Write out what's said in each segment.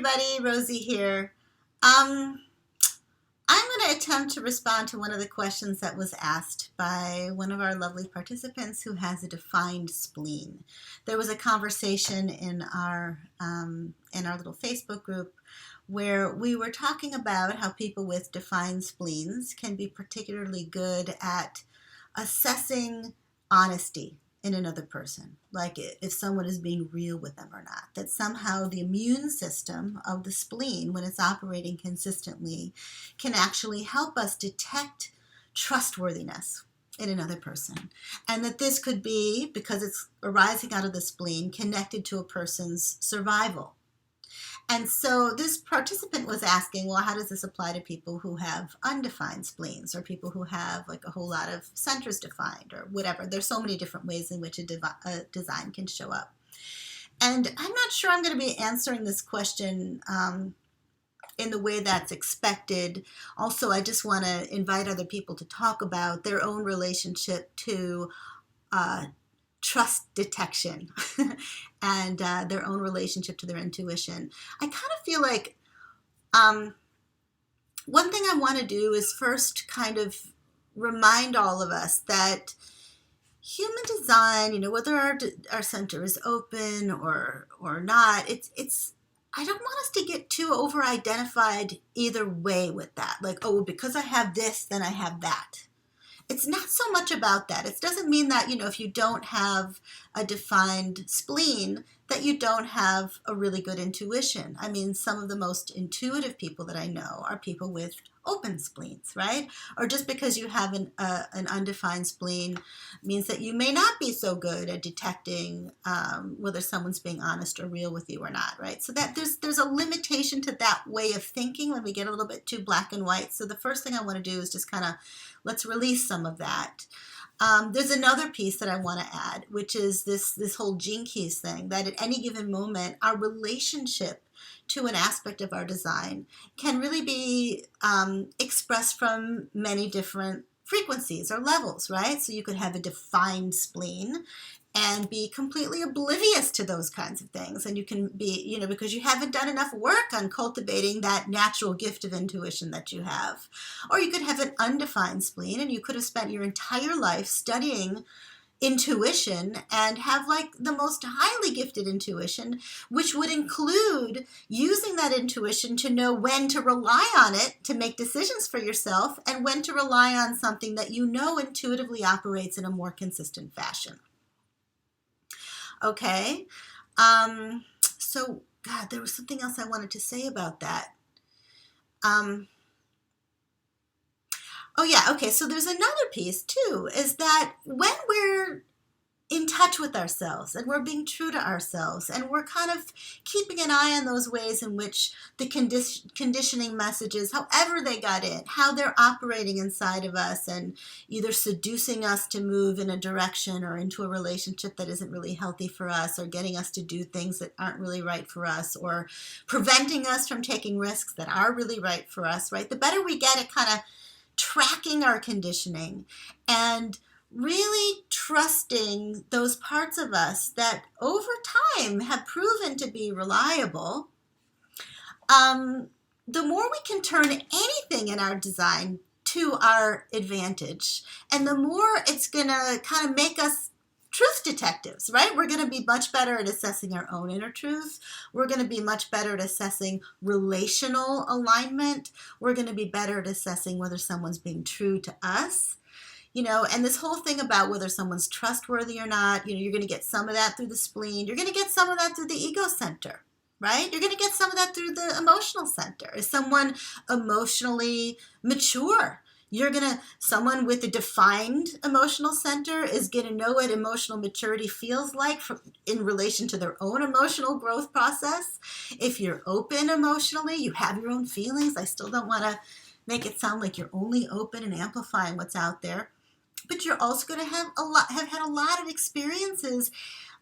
everybody, Rosie here. I'm going to attempt to respond to one of the questions that was asked by one of our lovely participants who has a defined spleen. There was a conversation in our little Facebook group where we were talking about how people with defined spleens can be particularly good at assessing honesty in another person, like if someone is being real with them or not, that somehow the immune system of the spleen, when it's operating consistently, can actually help us detect trustworthiness in another person. And that this could be, because it's arising out of the spleen, connected to a person's survival. And so this participant was asking, well, how does this apply to people who have undefined spleens or people who have like a whole lot of centers defined or whatever? There's so many different ways in which a design can show up. And I'm not sure I'm going to be answering this question in the way that's expected. Also, I just want to invite other people to talk about their own relationship to trust detection and their own relationship to their intuition. I kind of feel like one thing I want to do is first kind of remind all of us that human design, whether our center is open or not, it's I don't want us to get too over-identified either way with that. Like, oh, because I have this, then I have that. It's not so much about that. It doesn't mean that, if you don't have a defined spleen, that you don't have a really good intuition. I mean, some of the most intuitive people that I know are people with open spleens, right? Or just because you have an undefined spleen means that you may not be so good at detecting whether someone's being honest or real with you or not, right? So that there's a limitation to that way of thinking when we get a little bit too black and white. So the first thing I want to do is just kind of let's release some of that. There's another piece that I want to add, which is this whole gene keys thing, that at any given moment, our relationship to an aspect of our design can really be expressed from many different frequencies or levels, right? So you could have a defined spleen and be completely oblivious to those kinds of things. And you can be, because you haven't done enough work on cultivating that natural gift of intuition that you have. Or you could have an undefined spleen and you could have spent your entire life studying intuition and have like the most highly gifted intuition, which would include using that intuition to know when to rely on it to make decisions for yourself and when to rely on something that intuitively operates in a more consistent fashion. Okay, so God, there was something else I wanted to say about that. Oh yeah, okay, so there's another piece too, is that when we're in touch with ourselves and we're being true to ourselves and we're kind of keeping an eye on those ways in which the conditioning messages, however they got in, how they're operating inside of us and either seducing us to move in a direction or into a relationship that isn't really healthy for us, or getting us to do things that aren't really right for us, or preventing us from taking risks that are really right for us, right? The better we get at kind of tracking our conditioning and really trusting those parts of us that over time have proven to be reliable, the more we can turn anything in our design to our advantage, and the more it's going to kind of make us truth detectives, right? We're going to be much better at assessing our own inner truth. We're going to be much better at assessing relational alignment. We're going to be better at assessing whether someone's being true to us. And this whole thing about whether someone's trustworthy or not, you're going to get some of that through the spleen. You're going to get some of that through the ego center, right? You're going to get some of that through the emotional center. Is someone emotionally mature? Someone with a defined emotional center is going to know what emotional maturity feels like in relation to their own emotional growth process. If you're open emotionally, you have your own feelings. I still don't want to make it sound like you're only open and amplifying what's out there. But you're also going to have had a lot of experiences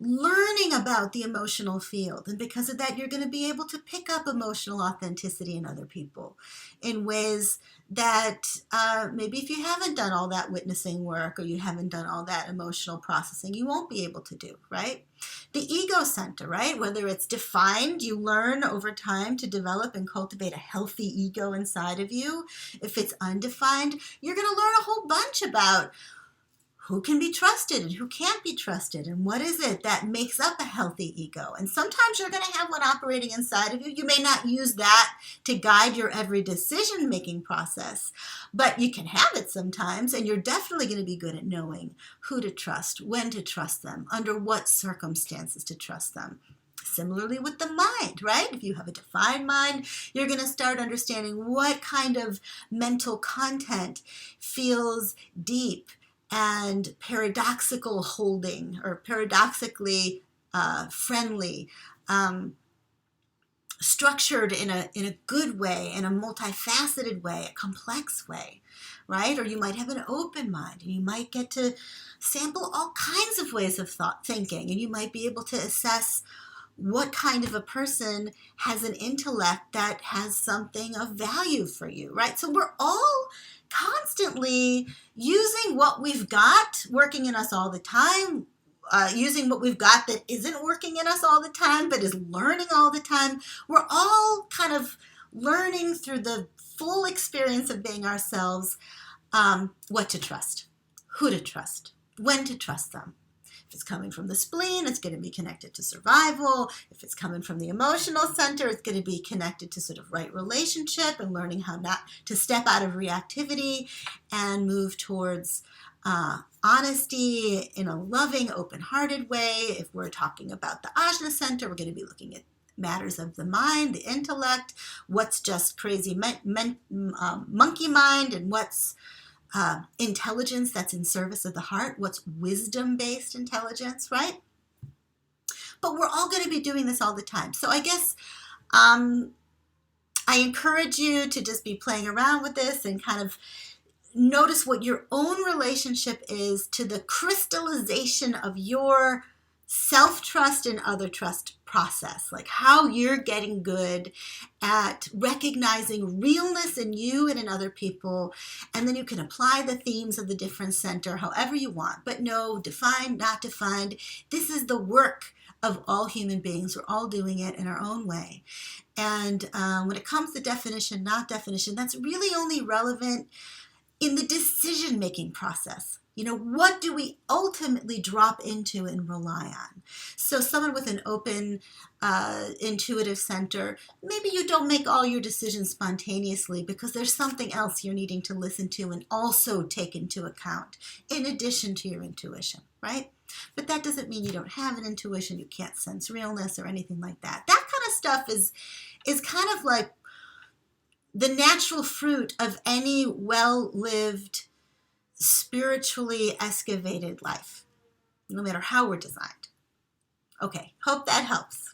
learning about the emotional field. And because of that, you're going to be able to pick up emotional authenticity in other people in ways that maybe if you haven't done all that witnessing work or you haven't done all that emotional processing, you won't be able to do, right? The ego center, right? Whether it's defined, you learn over time to develop and cultivate a healthy ego inside of you. If it's undefined, you're going to learn a whole bunch about who can be trusted and who can't be trusted, and what is it that makes up a healthy ego. And sometimes you're going to have one operating inside of you. You may not use that to guide your every decision-making process, but you can have it sometimes, and you're definitely going to be good at knowing who to trust, when to trust them, under what circumstances to trust them. Similarly with the mind, right? If you have a defined mind, you're going to start understanding what kind of mental content feels deep and paradoxical holding, or paradoxically friendly, structured in a good way, in a multifaceted way, a complex way, right? Or you might have an open mind, and you might get to sample all kinds of ways of thinking, and you might be able to assess what kind of a person has an intellect that has something of value for you, right? So we're all constantly using what we've got working in us all the time, using what we've got that isn't working in us all the time, but is learning all the time. We're all kind of learning through the full experience of being ourselves, what to trust, who to trust, when to trust them. If it's coming from the spleen, it's going to be connected to survival. If it's coming from the emotional center, it's going to be connected to sort of right relationship and learning how not to step out of reactivity and move towards honesty in a loving, open-hearted way. If we're talking about the ajna center, we're going to be looking at matters of the mind, the intellect, what's just crazy monkey mind, and what's intelligence that's in service of the heart, what's wisdom-based intelligence, right? But we're all going to be doing this all the time. So I guess I encourage you to just be playing around with this and kind of notice what your own relationship is to the crystallization of your self-trust and other trust process, like how you're getting good at recognizing realness in you and in other people, and then you can apply the themes of the different center however you want, but no, defined, not defined. This is the work of all human beings. We're all doing it in our own way. And when it comes to definition, not definition, that's really only relevant in the decision-making process. You know, what do we ultimately drop into and rely on? So someone with an open, intuitive center, maybe you don't make all your decisions spontaneously because there's something else you're needing to listen to and also take into account in addition to your intuition, right? But that doesn't mean you don't have an intuition, you can't sense realness or anything like that. That kind of stuff is kind of like the natural fruit of any well-lived, spiritually excavated life, no matter how we're designed. Okay, hope that helps.